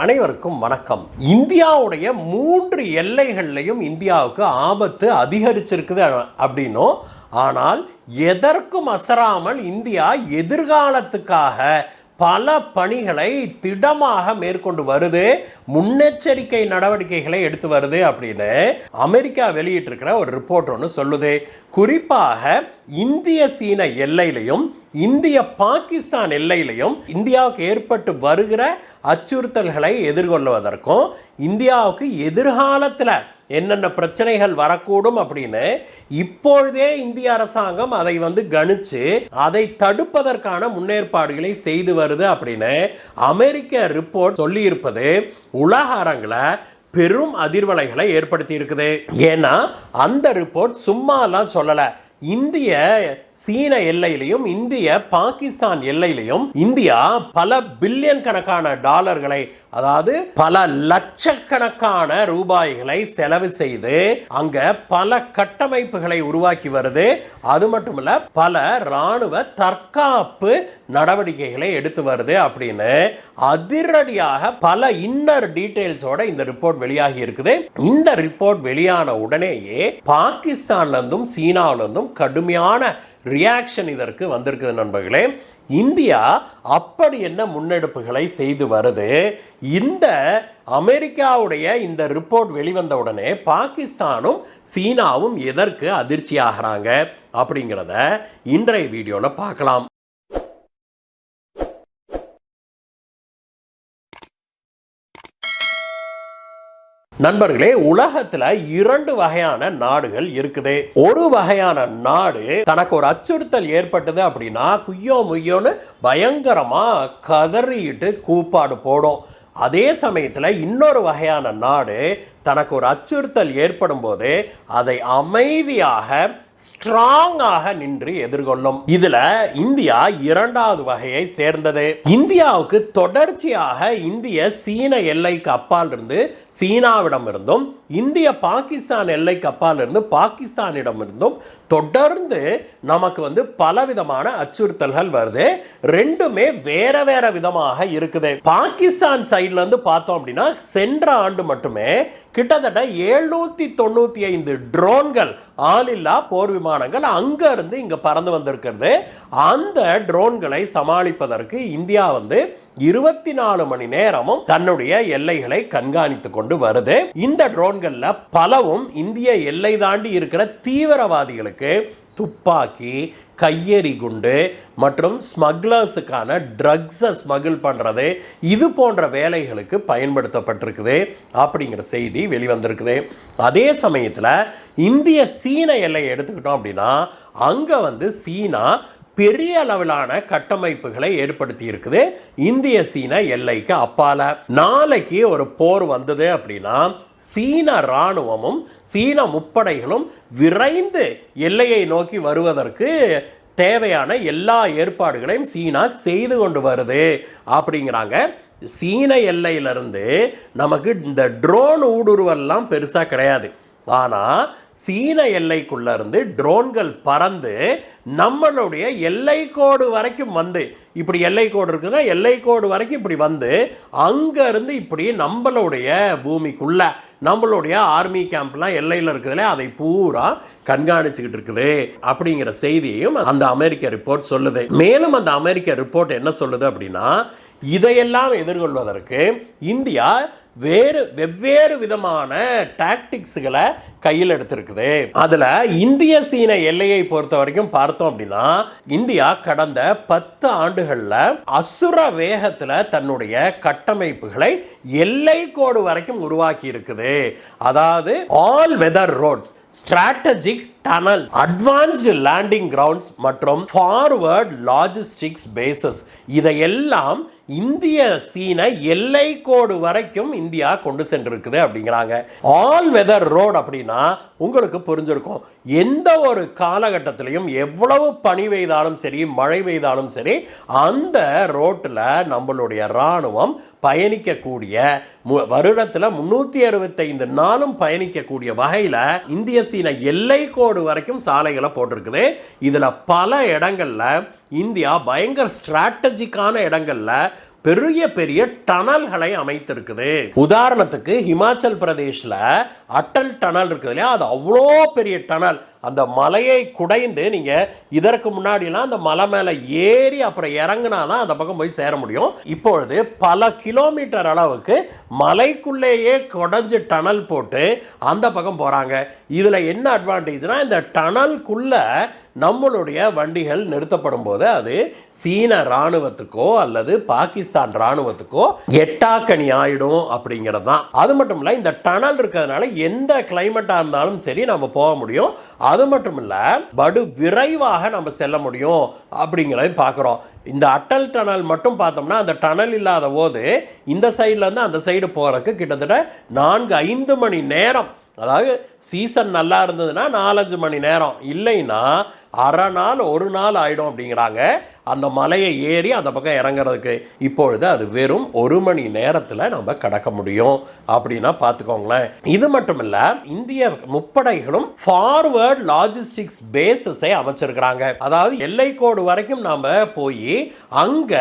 அனைவருக்கும் வணக்கம். இந்தியாவுடைய 3 எல்லைகள்லையும் இந்தியாவுக்கு ஆபத்து அதிகரிச்சிருக்குது அப்படின்னும், ஆனால் எதற்கும் அசராமல் இந்தியா எதிர்காலத்துக்காக பல பணிகளை திடமாக மேற்கொண்டு வருது, முன்னெச்சரிக்கை நடவடிக்கைகளை எடுத்து வருது அப்படின்னு அமெரிக்கா வெளியிட்டிருக்கிற ஒரு ரிப்போர்ட் ஒன்று சொல்லுது. குறிப்பாக இந்திய சீன எல்லையிலையும் இந்திய பாகிஸ்தான் எல்லையிலையும் இந்தியாவுக்கு ஏற்பட்டு வருகிற அச்சுறுத்தல்களை எதிர்கொள்வதற்கும் இந்தியாவுக்கு எதிர்காலத்தில் என்னென்ன பிரச்சனைகள் வரக்கூடும் அப்படின்னு இப்பொழுதே இந்திய அரசாங்கம் அதை கணிச்சு அதை தடுப்பதற்கான முன்னேற்பாடுகளை செய்து வருது அப்படின்னு அமெரிக்க ரிப்போர்ட் சொல்லி இருப்பது உலக அரங்கில் பெரும் அதிர்வலைகளை ஏற்படுத்தி இருக்குது. ஏன்னா அந்த ரிப்போர்ட் சும்மாலாம் சொல்லலை. இந்திய சீன எல்லையிலையும் இந்திய பாகிஸ்தான் எல்லையிலையும் இந்தியா பல பில்லியன் கணக்கான டாலர்களை, அதாவது பல லட்சக்கணக்கான ரூபாய்களை செலவு செய்து அங்க பல கட்டமைப்புகளை உருவாக்கி வருது. அது மட்டுமல்ல, பல ராணுவ தற்காப்பு நடவடிக்கைகளை எடுத்து வருது அப்படின்னு அதிரடியாக பல இன்னர் டீடைல்ஸோட இந்த ரிப்போர்ட் வெளியாகி இருக்குது. இந்த ரிப்போர்ட் வெளியான உடனேயே பாகிஸ்தான்ல இருந்தும் சீனாவில இருந்தும் கடுமையான ரியாக்ஷன் இதற்கு வந்திருக்குது நண்பர்களே. இந்தியா அப்படி என்ன முன்னெடுப்புகளை செய்து வருது? இந்த அமெரிக்காவுடைய இந்த ரிப்போர்ட் வெளிவந்த உடனே பாகிஸ்தானும் சீனாவும் எதற்கு அதிர்ச்சி ஆகிறாங்க அப்படிங்கிறத இன்றைய வீடியோவில் பார்க்கலாம். நண்பர்களே, உலகத்துல 2 வகையான நாடுகள் இருக்குது. ஒரு வகையான நாடு தனக்கு ஒரு அச்சுறுத்தல் ஏற்பட்டது அப்படின்னா குய்யோ முய்யோன்னு பயங்கரமா கதறிட்டு கூப்பாடு போடும். அதே சமயத்தில் இன்னொரு வகையான நாடு தனக்கு ஒரு அச்சுறுத்தல் ஏற்படும் போது அதை அமைதியாக ஸ்ட்ராங்காக நின்று எதிர்கொள்ளும். இதுல இந்தியா 2வது வகையை சேர்ந்தது. இந்தியாவுக்கு தொடர்ச்சியாக இந்திய சீன எல்லைக்கு அப்பால் இருந்து சீனாவிடம் இருந்தும் இந்திய பாகிஸ்தான் எல்லைக்கு அப்பால் இருந்து பாகிஸ்தானிடம் இருந்தும் தொடர்ந்து நமக்கு பலவிதமான அச்சுறுத்தல்கள் வருது. ரெண்டுமே வேற வேற விதமாக இருக்குது. பாகிஸ்தான் சைட்ல இருந்து பார்த்தோம் அப்படின்னா சென்ற ஆண்டு மட்டுமே கிட்டத்தட்ட 795 ட்ரோன்கள், ஆளில்லா போர் விமானங்கள் அங்க இருந்து இங்க பறந்து வந்திருக்கிறது. அந்த ட்ரோன்களை சமாளிப்பதற்கு இந்தியா 24 மணி நேரமும் தன்னுடைய எல்லைகளை கண்காணித்துக் கொண்டு வருது. இந்த ட்ரோன்கள்ல பலவும் இந்திய எல்லை தாண்டி இருக்கிற தீவிரவாதிகளுக்கு துப்பாக்கி, கையெறி குண்டு மற்றும் ஸ்மக்லர்ஸுக்கான ட்ரக்ஸை ஸ்மகிள் பண்ணுறது, இது போன்ற வேலைகளுக்கு பயன்படுத்தப்பட்டிருக்குது அப்படிங்கிற செய்தி வெளிவந்திருக்குது. அதே சமயத்தில் இந்திய சீன எல்லையை எடுத்துக்கிட்டோம் அப்படின்னா அங்கே சீனா பெரிய அளவிலான கட்டமைப்புகளை ஏற்படுத்தி இருக்குது. இந்திய சீன எல்லைக்கு அப்பால நாளைக்கு ஒரு போர் வந்தது அப்படின்னா சீன ராணுவமும் சீன முப்படைகளும் விரைந்து எல்லையை நோக்கி வருவதற்கு தேவையான எல்லா ஏற்பாடுகளையும் சீனா செய்து கொண்டு வருது அப்படிங்கிறாங்க. சீன எல்லையிலிருந்து நமக்கு இந்த ட்ரோன் ஊடுருவெல்லாம் பெருசா கிடையாது. ஆனா சீன எல்லைக்குள்ள இருந்து ட்ரோன்கள் பறந்து நம்மளுடைய எல்லை கோடு வரைக்கும் இப்படி எல்லை கோடு இருக்குன்னா எல்லை கோடு வரைக்கும் இப்படி அங்க இருந்து இப்படி நம்மளுடைய பூமிக்குள்ள நம்மளுடைய ஆர்மி கேம்ப்லாம் எல்லையில் இருக்குதுல அதை பூரா கண்காணிச்சுக்கிட்டு இருக்குது அப்படிங்கிற செய்தியையும் அந்த அமெரிக்க ரிப்போர்ட் சொல்லுது. மேலும் அந்த அமெரிக்க ரிப்போர்ட் என்ன சொல்லுது அப்படின்னா, இதையெல்லாம் எதிர்கொள்வதற்கு இந்தியா வெவ்வேறு விதமான டாக்டிக்ஸ்களை கையில் எடுத்திருக்குது. அதுல இந்திய சீன எல்லையை பொறுத்த வரைக்கும் பார்த்தோம் அப்படின்னா இந்தியா கடந்த 10 ஆண்டுகள்ல அசுர வேகத்துல தன்னுடைய கட்டமைப்புகளை எல்லை கோடு வரைக்கும் உருவாக்கி இருக்குது. அதாவது all weather roads, strategic tunnel, advanced landing grounds மற்றும் ஃபார்வர்ட் லாஜிஸ்டிக்ஸ் பேசஸ், இதையெல்லாம் இந்திய சீன எல்லை கோடு வரைக்கும் இந்தியா கொண்டு சென்றிருக்குது அப்படிங்கிறாங்க. ஆல் வெதர் ரோடு அப்படின்னா உங்களுக்கு புரிஞ்சிருக்கும். எந்த ஒரு காலகட்டத்திலையும் எவ்வளவு பனி பெய்தாலும் சரி, மழை பெய்தாலும் சரி, அந்த ரோட்டில் நம்மளுடைய இராணுவம் பயணிக்கக்கூடிய, வருடத்தில் 365 நாளும் பயணிக்கக்கூடிய வகையில் இந்திய சீன எல்லை கோடு வரைக்கும் சாலைகளை போட்டிருக்குது. இதில் பல இடங்கள்ல இந்தியா பயங்கர ஸ்ட்ராட்டஜிக்கான இடங்கள்ல பெரிய பெரிய டனல்களை அமைத்திருக்குது. உதாரணத்துக்கு ஹிமாச்சல் பிரதேஷ்ல அட்டல் டனல் இருக்குது இல்லையா, அது அவ்வளோ பெரிய டனல். அந்த மலையை குடைந்து நீங்க இதற்கு முன்னாடிலாம் அந்த மலை மேல ஏறி அப்புறம் இறங்கினாதான் அந்த பக்கம் போய் சேர முடியும். இப்பொழுது பல கிலோமீட்டர் அளவுக்கு மலைக்குள்ளேயே குடைஞ்சு டனல் போட்டு அந்த பக்கம் போறாங்க. இதுல என்ன அட்வான்டேஜ்னா, இந்த டனல்குள்ள நம்மளுடைய வண்டிகள் நிறுத்தப்படும் போது அது சீன ராணுவத்துக்கோ அல்லது பாகிஸ்தான் ராணுவத்துக்கோ எட்டாக்கணி ஆயிடும் அப்படிங்கிறது தான். அது மட்டும் இல்ல, இந்த டனல் இருக்கிறதுனால எந்த கிளைமேட்டா இருந்தாலும் சரி நம்ம போக முடியும். அது மட்டும் இல்ல, படு விரைவாக நம்ம செல்ல முடியும் அப்படிங்கிறத பார்க்கிறோம். இந்த அட்டல் டனல் மட்டும் பார்த்தோம்னா, அந்த டனல் இல்லாத போது இந்த சைட்ல இருந்து அந்த சைடு போறதுக்கு கிட்டத்தட்ட 4-5 மணி நேரம், அதாவது சீசன் நல்லா இருந்ததுன்னா 4-5 மணி நேரம், இல்லைன்னா அரை நாள் ஒரு நாள் ஆயிடும் அப்படிங்கிறாங்க அந்த மலையை ஏறி அந்த பக்கம் இறங்குறதுக்கு. இப்பொழுது அது வெறும் 1 மணி நேரத்தில் நம்ம கடக்க முடியும் அப்படின்னா பார்த்துக்கோங்களேன். இது மட்டும் இல்ல, இந்திய முப்படைகளும் ஃபார்வர்ட் லாஜிஸ்டிக்ஸ் பேஸஸை அமைச்சிருக்கிறாங்க. அதாவது எல்லைக்கோடு வரைக்கும் நாம போய் அங்க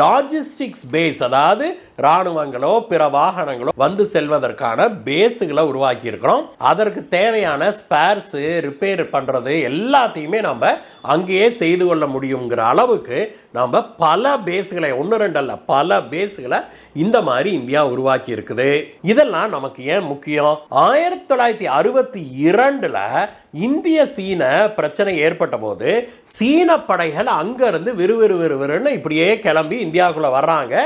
லாஜிஸ்டிக்ஸ் பேஸ், அதாவது ராணுவங்களோ பிற வாகனங்களோ வந்து செல்வதற்கான பேஸுகளை உருவாக்கி இருக்கிறோம். அதற்கு தேவையான ஸ்பேர்ஸ் ரிப்பேர் பண்றது எல்லாத்தையுமே நம்ம அங்கேயே செய்து கொள்ள முடியுங்கிற அளவுக்கு நம்ம பல பேஸ்களை, 1-2 அல்ல பல பேஸ்களை இந்த மாதிரி இந்தியா உருவாக்கி இருக்குது. இதெல்லாம் நமக்கு ஏன் முக்கியம்? 1962ல இந்திய சீன பிரச்சனை ஏற்பட்ட போது சீன படைகள் அங்கிருந்து விறுவிறுன்னு இப்படியே கிளம்பி இந்தியாவுக்குள்ள வர்றாங்க.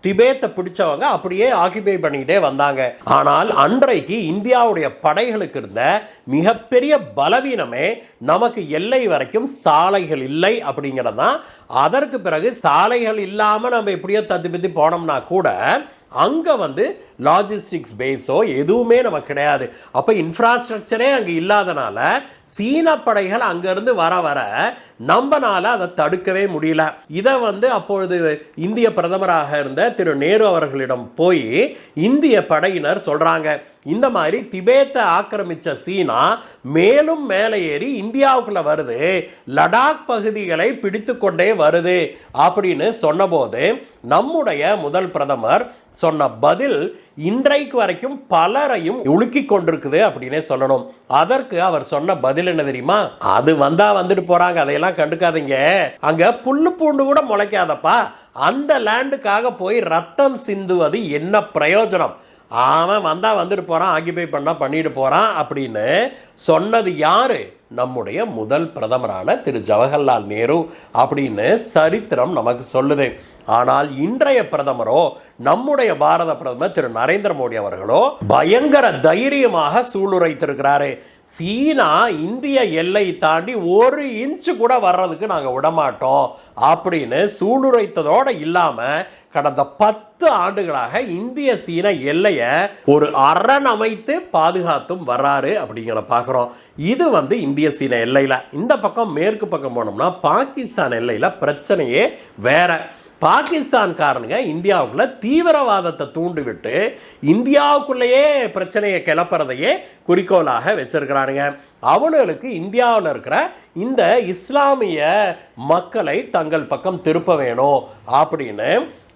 திபேத்தை பிடிச்சவங்க அப்படியே ஆக்கிபை பண்ணிக்கிட்டே வந்தாங்க. ஆனால் அன்றைக்கு இந்தியாவுடைய படைகளுக்கு இருந்த மிகப்பெரிய பலவீனமே நமக்கு எல்லை வரைக்கும் சாலைகள் இல்லை அப்படிங்கிறதான். அதற்கு பிறகு சாலைகள் இல்லாமல் நம்ம எப்படியோ தத்தி போனோம்னா கூட அங்க வந்து லாஜிஸ்டிக்ஸ் பேஸோ எதுவுமே நமக்கு கிடையாது. அப்ப இன்ஃப்ராஸ்ட்ரக்சரே அங்க இல்லாதனால சீன படைகள் அங்கிருந்து வர நம்மனால அதை தடுக்கவே முடியல. இதை வந்து அப்பொழுது இந்திய பிரதமராக இருந்த திரு நேரு அவர்களிடம் போய் இந்திய படையினர் சொல்றாங்க, இந்த மாதிரி திபேத்தை ஆக்கிரமிச்ச சீனா மேலும் மேலே ஏறி இந்தியாவுக்குள்ள வருது, லடாக் பகுதிகளை பிடித்து கொண்டே வருது அப்படின்னு சொன்னபோது நம்முடைய முதல் பிரதமர் சொன்ன பதில் இன்றைக்கு வரைக்கும் பலரையும் உலுக்கி கொண்டிருக்குது அப்படின்னே சொல்லணும். அதற்கு அவர் சொன்ன பதில் என்ன தெரியுமா? அது வந்தா வந்துட்டு போறாங்க, அதையெல்லாம் கண்டுக்காதீங்க, அங்க புல்லு பூண்டு கூட முளைக்காதப்பா, அந்த லேண்டுக்காக போய் ரத்தம் சிந்துவது என்ன பிரயோஜனம்? அவன் வந்தா வந்துட்டு போறான், ஆக்கிபை பண்ணா பண்ணிட்டு போறான் அப்படின்னு சொன்னது யாரு? நம்முடைய முதல் பிரதமரான திரு ஜவஹர்லால் நேரு அப்படின்னு சரித்திரம் நமக்கு சொல்லுது. ஆனால் இன்றைய பிரதமரோ, நம்முடைய பாரத பிரதமர் திரு நரேந்திர மோடி அவர்களோ பயங்கர தைரியமாக சூளுரைத்திருக்கிறாரு. சீனா இந்திய எல்லை தாண்டி 1 இன்ச்சு கூட வர்றதுக்கு நாங்க விடமாட்டோம் அப்படின்னு சூளுரைத்ததோட இல்லாம கடந்த 10 ஆண்டுகளாக இந்திய சீன எல்லையை ஒரு அரண் அமைத்து பாதுகாத்தும் வர்றாரு அப்படிங்கிற பார்க்கிறோம். இது வந்து இந்திய சீன எல்லையில. இந்த பக்கம் மேற்கு பக்கம் போனோம்னா பாகிஸ்தான் எல்லையில பிரச்சனையே வேற. பாகிஸ்தான்காரனுங்க இந்தியாவுக்குள்ள தீவிரவாதத்தை தூண்டிவிட்டு இந்தியாவுக்குள்ளேயே பிரச்சனையை கிளப்புறதையே குறிக்கோளாக வச்சிருக்கிறானுங்க. அவனுக்கு இந்தியாவில் இருக்கிற இந்த இஸ்லாமிய மக்களை தங்கள் பக்கம் திருப்ப வேணும் அப்படின்னு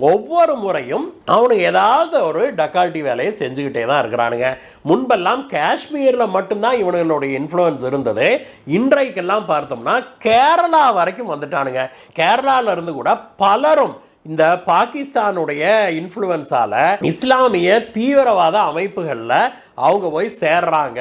ஒவ்வொரு முறையும் அவனுக்கு ஏதாவது ஒரு டக்கால்ட்டி வேலையை செஞ்சுக்கிட்டே தான் இருக்கிறானுங்க. முன்பெல்லாம் காஷ்மீரில் மட்டும்தான் இவனுங்களுடைய இன்ஃப்ளூயன்ஸ் இருந்தது. இன்றைக்கெல்லாம் பார்த்தோம்னா கேரளா வரைக்கும் வந்துட்டானுங்க. கேரளால இருந்து கூட பலரும் இந்த பாகிஸ்தானுடைய இன்ஃப்ளூயன்ஸால இஸ்லாமிய தீவிரவாத அமைப்புகள்ல அவங்க போய் சேர்றாங்க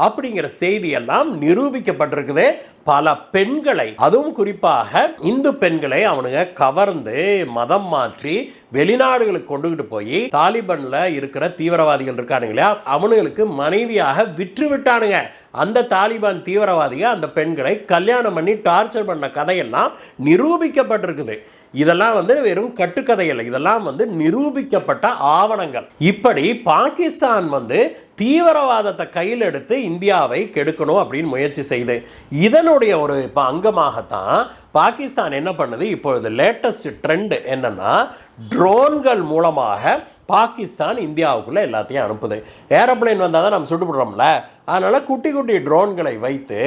அப்படிங்கிற செய்தி எல்லாம் நிரூபிக்கப்பட்டிருக்குது. பல பெண்களை, அதுவும் குறிப்பாக இந்து பெண்களை அவனுங்க கவர்ந்து மதம் மாற்றி வெளிநாடுகளுக்கு கொண்டுகிட்டு போய் தாலிபான்ல இருக்கிற தீவிரவாதிகள் இருக்கானுங்க இல்லையா, அவனுங்களுக்கு மனைவியாக விற்று விட்டானுங்க. அந்த தாலிபான் தீவிரவாதிகள் அந்த பெண்களை கல்யாணம் பண்ணி டார்ச்சர் பண்ண கதையெல்லாம் நிரூபிக்கப்பட்டிருக்குது. இதெல்லாம் வந்து வெறும் கட்டுக்கதை இல்லை, இதெல்லாம் வந்து நிரூபிக்கப்பட்ட ஆவணங்கள். இப்படி பாகிஸ்தான் வந்து தீவிரவாதத்தை கையில் எடுத்து இந்தியாவை கெடுக்கணும் அப்படின்னு முயற்சி செய்து இதனுடைய ஒரு அங்கமாகத்தான் பாகிஸ்தான் என்ன பண்ணுது? இப்பொழுது லேட்டஸ்ட் ட்ரெண்ட் என்னன்னா, ட்ரோன்கள் மூலமாக பாகிஸ்தான் இந்தியாவுக்குள்ள எல்லாத்தையும் அனுப்புது. ஏரோப்ளேன் வந்தால் தான் நம்ம சுட்டுப்படுறோம்ல, அதனால் குட்டி குட்டி ட்ரோன்களை வைத்து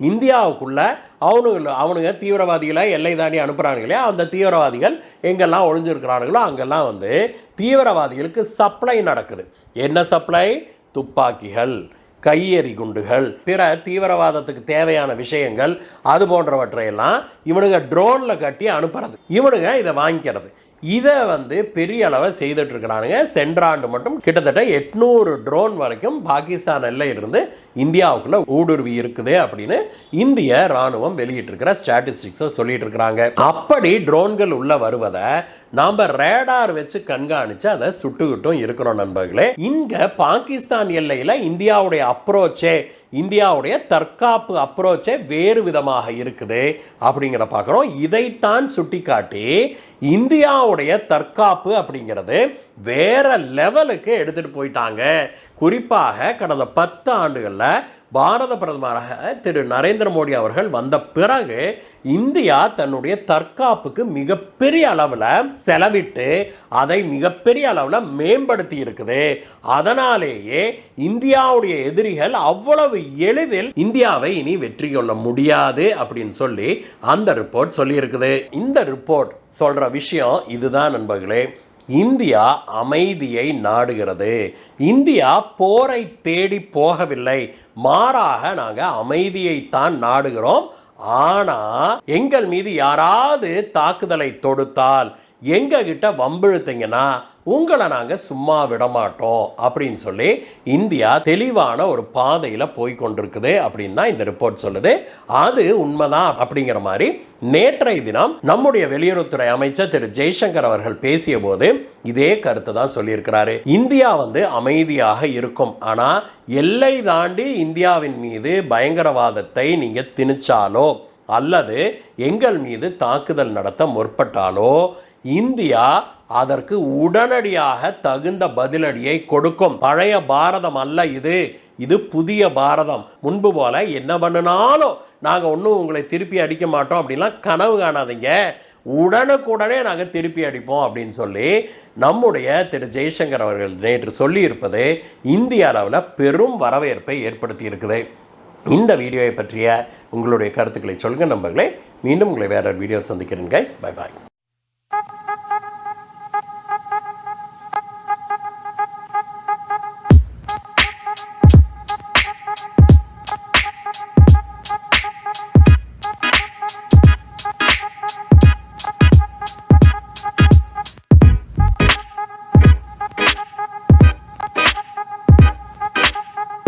இந்தியாவுக்குள்ள அவனுங்க தீவிரவாதிகளை எல்லை தாண்டி அனுப்புகிறானுங்களே, அந்த தீவிரவாதிகள் எங்கெல்லாம் ஒழிஞ்சிருக்கிறானுங்களோ அங்கெல்லாம் வந்து தீவிரவாதிகளுக்கு சப்ளை நடக்குது. என்ன சப்ளை? துப்பாக்கிகள், கையெறி குண்டுகள், பிற தீவிரவாதத்துக்கு தேவையான விஷயங்கள், அது போன்றவற்றையெல்லாம் இவனுங்க ட்ரோனில் கட்டி அனுப்புறது, இவனுங்க இதை வாங்கிக்கிறது. இதை வந்து பெரிய அளவில் செய்துட்டு இருக்கிறானுங்க. சென்ற ஆண்டு மட்டும் கிட்டத்தட்ட 800 ட்ரோன் வரைக்கும் பாகிஸ்தான் எல்லையிலிருந்து இந்தியாவுக்குள்ள ஊடுருவி இருக்குது அப்படின்னு இந்திய ராணுவம் வெளியிட்டிருக்கிற ஸ்டாட்டிஸ்டிக்ஸை சொல்லிட்டு இருக்கிறாங்க. அப்படி ட்ரோன்கள் உள்ள வருவதை நாம ரேடார் வச்சு கண்காணிச்சு அதை சுட்டுக்கிட்டும் இருக்கிறோம் நண்பர்களே. இங்க பாகிஸ்தான் எல்லையில இந்தியாவுடைய அப்ரோச்சே, இந்தியாவுடைய தற்காப்பு அப்ரோச்சே வேறு விதமாக இருக்குது அப்படிங்கிற பார்க்குறோம். இதைத்தான் சுட்டி காட்டி இந்தியாவுடைய தற்காப்பு அப்படிங்கிறது வேற லெவலுக்கு எடுத்துட்டு போயிட்டாங்க. குறிப்பாக கடந்த 10 ஆண்டுகளில் பாரத பிரதமராக திரு நரேந்திர மோடி அவர்கள் வந்த பிறகு இந்தியா தன்னுடைய தற்காப்புக்கு மிகப்பெரிய அளவில் செலவிட்டு அதை மிகப்பெரிய அளவில் மேம்படுத்தி இருக்குது. அதனாலேயே இந்தியாவுடைய எதிரிகள் அவ்வளவு எளிதில் இந்தியாவை இனி வெற்றி கொள்ள முடியாது அப்படின்னு சொல்லி அந்த ரிப்போர்ட் சொல்லி இருக்குது. இந்த ரிப்போர்ட் சொல்ற விஷயம் இதுதான் நண்பர்களே. இந்தியா அமைதியை நாடுகிறது. இந்தியா போரை தேடி போகவில்லை, மாறாக நாங்கள் அமைதியைத்தான் நாடுகிறோம். ஆனா எங்கள் மீது யாராவது தாக்குதலை தொடுத்தால், எங்க கிட்ட வம்பிழுத்தீங்கன்னா உங்களை நாங்கள் சும்மா விடமாட்டோம் அப்படின்னு சொல்லி இந்தியா தெளிவான ஒரு பாதையில் போய்கொண்டிருக்குது அப்படின்னு தான் இந்த ரிப்போர்ட் சொல்லுது. அது உண்மைதான் அப்படிங்கிற மாதிரி நேற்றைய தினம் நம்முடைய வெளியுறவுத்துறை அமைச்சர் திரு ஜெய்சங்கர் அவர்கள் பேசிய போது இதே கருத்தை தான் சொல்லியிருக்கிறாரு. இந்தியா வந்து அமைதியாக இருக்கும், ஆனால் எல்லை தாண்டி இந்தியாவின் மீது பயங்கரவாதத்தை நீங்கள் திணிச்சாலோ அல்லது எங்கள் மீது தாக்குதல் நடத்த முற்பட்டாலோ இந்தியா அதற்கு உடனடியாக தகுந்த பதிலடியை கொடுக்கும். பழைய பாரதம் அல்ல இது, இது புதிய பாரதம். முன்பு போல என்ன பண்ணினாலும் நாங்கள் ஒன்றும் உங்களை திருப்பி அடிக்க மாட்டோம் அப்படின்லாம் கனவு காணாதீங்க, உடனுக்குடனே நாங்கள் திருப்பி அடிப்போம் அப்படின்னு சொல்லி நம்முடைய திரு ஜெய்சங்கர் அவர்கள் நேற்று சொல்லியிருப்பது இந்திய அளவில் பெரும் வரவேற்பை ஏற்படுத்தி இருக்குது. இந்த வீடியோவை பற்றிய உங்களுடைய கருத்துக்களை சொல்லுங்கள் நண்பர்களே. மீண்டும் உங்களை வேற வீடியோ சந்திக்கிறேன் கைஸ். Bye bye.